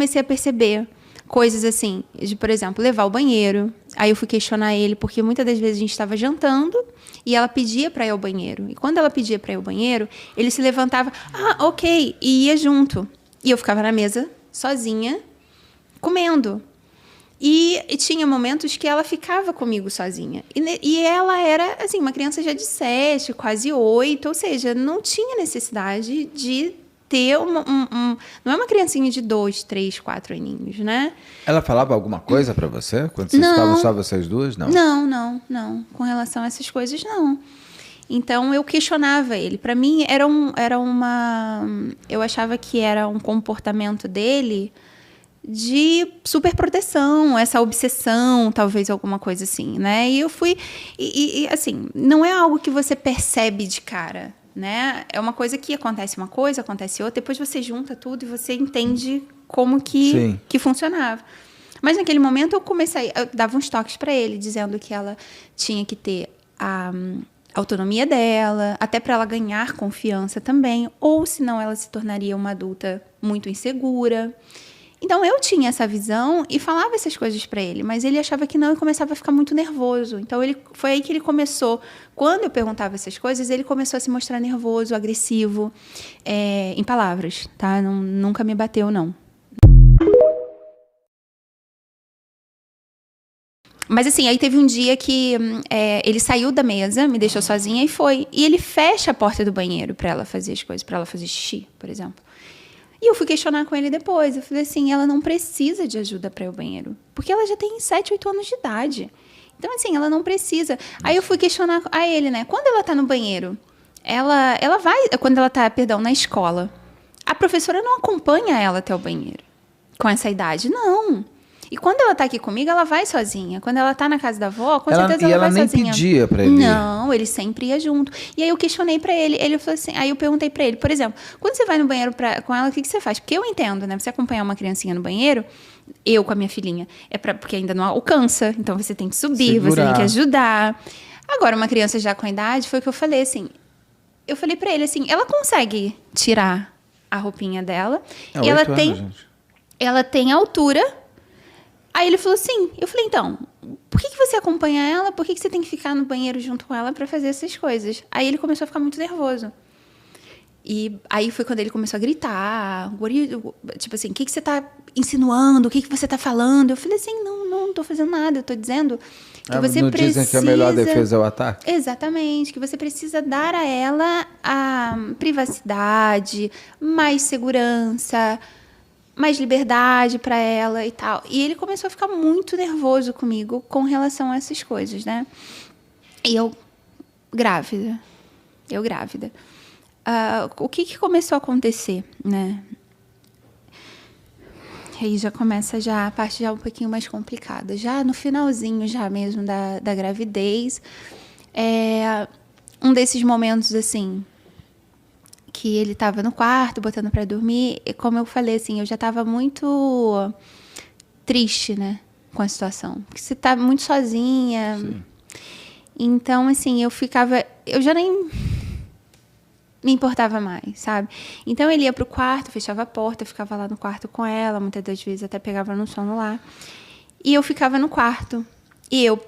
comecei a perceber coisas assim, de, por exemplo, levar ao banheiro. Aí eu fui questionar ele, porque muitas das vezes a gente estava jantando e ela pedia para ir ao banheiro. E quando ela pedia para ir ao banheiro, ele se levantava, ok, e ia junto. E eu ficava na mesa, sozinha, comendo. E tinha momentos que ela ficava comigo sozinha. E ela era, assim, uma criança já de 7, quase 8, ou seja, não tinha necessidade de ter não é uma criancinha de 2, 3, 4 aninhos, né? Ela falava alguma coisa pra você? Quando vocês ficavam só vocês duas? Não. Com relação a essas coisas, não. Então, eu questionava ele. Para mim, eu achava que era um comportamento dele de superproteção, essa obsessão, talvez alguma coisa assim, né? E eu fui... E assim, não é algo que você percebe de cara, né? É uma coisa que acontece uma coisa, acontece outra, depois você junta tudo e você entende como que funcionava. Mas naquele momento eu dava uns toques para ele, dizendo que ela tinha que ter a autonomia dela, até para ela ganhar confiança também, ou senão ela se tornaria uma adulta muito insegura. Então, eu tinha essa visão e falava essas coisas para ele, mas ele achava que não e começava a ficar muito nervoso. Então, foi aí que ele começou, quando eu perguntava essas coisas, ele começou a se mostrar nervoso, agressivo, em palavras, tá? Nunca me bateu, não. Mas assim, aí teve um dia que ele saiu da mesa, me deixou sozinha e foi. E ele fecha a porta do banheiro para ela fazer as coisas, para ela fazer xixi, por exemplo. E eu fui questionar com ele depois. Eu falei assim, ela não precisa de ajuda para ir ao banheiro. Porque ela já tem 7, 8 anos de idade. Então, assim, ela não precisa. Aí eu fui questionar a ele, né? Quando ela tá no banheiro, ela vai... Quando ela tá, na escola, a professora não acompanha ela até o banheiro. Com essa idade. Não. E quando ela tá aqui comigo, ela vai sozinha. Quando ela tá na casa da avó, com certeza ela vai sozinha. E ela nem pedia pra ele? Não, ele sempre ia junto. E aí eu questionei pra ele. Ele falou assim, aí eu perguntei pra ele, por exemplo, quando você vai no banheiro com ela, o que você faz? Porque eu entendo, né? Você acompanhar uma criancinha no banheiro, eu com a minha filhinha, porque ainda não alcança. Então você tem que subir, você tem que ajudar. Agora, uma criança já com a idade, foi o que eu falei, assim. Eu falei pra ele, assim, ela consegue tirar a roupinha dela. E ela tem altura. Aí ele falou assim, eu falei, então, por que você acompanha ela? Por que você tem que ficar no banheiro junto com ela para fazer essas coisas? Aí ele começou a ficar muito nervoso. E aí foi quando ele começou a gritar, tipo assim, o que você tá insinuando? O que você tá falando? Eu falei assim, não tô fazendo nada, eu tô dizendo que você precisa... Dizem que a melhor defesa é o ataque? Exatamente, que você precisa dar a ela a privacidade, mais segurança, mais liberdade para ela e tal. E ele começou a ficar muito nervoso comigo com relação a essas coisas, né? E eu grávida. O que começou a acontecer, né? Aí já começa a parte já um pouquinho mais complicada. Já no finalzinho já mesmo da gravidez, um desses momentos assim... que ele estava no quarto, botando para dormir, e como eu falei, assim, eu já estava muito triste, né, com a situação. Porque você tá muito sozinha. Sim. Então, assim, eu já nem me importava mais, sabe? Então, ele ia pro quarto, fechava a porta, eu ficava lá no quarto com ela, muitas das vezes até pegava no sono lá. E eu ficava no quarto. E eu...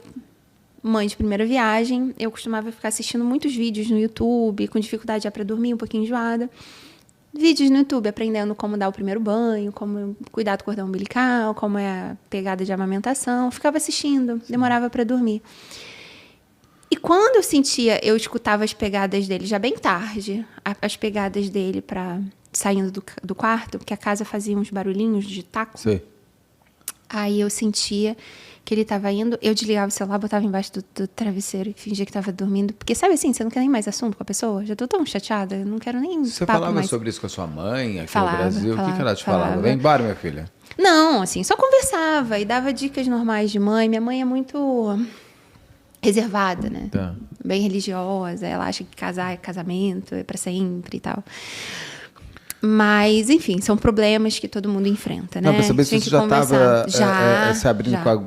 mãe de primeira viagem, eu costumava ficar assistindo muitos vídeos no YouTube, com dificuldade já para dormir, um pouquinho enjoada. Vídeos no YouTube, aprendendo como dar o primeiro banho, como cuidar do cordão umbilical, como é a pegada de amamentação. Ficava assistindo, demorava para dormir. E quando eu escutava as pegadas dele, já bem tarde, as pegadas dele saindo do quarto, porque a casa fazia uns barulhinhos de taco. Sim. Aí eu sentia que ele estava indo, eu desligava o celular, botava embaixo do travesseiro e fingia que estava dormindo. Porque, sabe assim, você não quer nem mais assunto com a pessoa? Já tô tão chateada, eu não quero nem Você papo falava mais. sobre isso com a sua mãe aqui Falava, no Brasil? O que ela te falava? Vem embora, minha filha. Não, assim, só conversava e dava dicas normais de mãe. Minha mãe é muito reservada, né? Tá. Bem religiosa, ela acha que casar é casamento, é pra sempre e tal. Mas, enfim, são problemas que todo mundo enfrenta, né? Não, pra saber se você já estava se abrindo com a...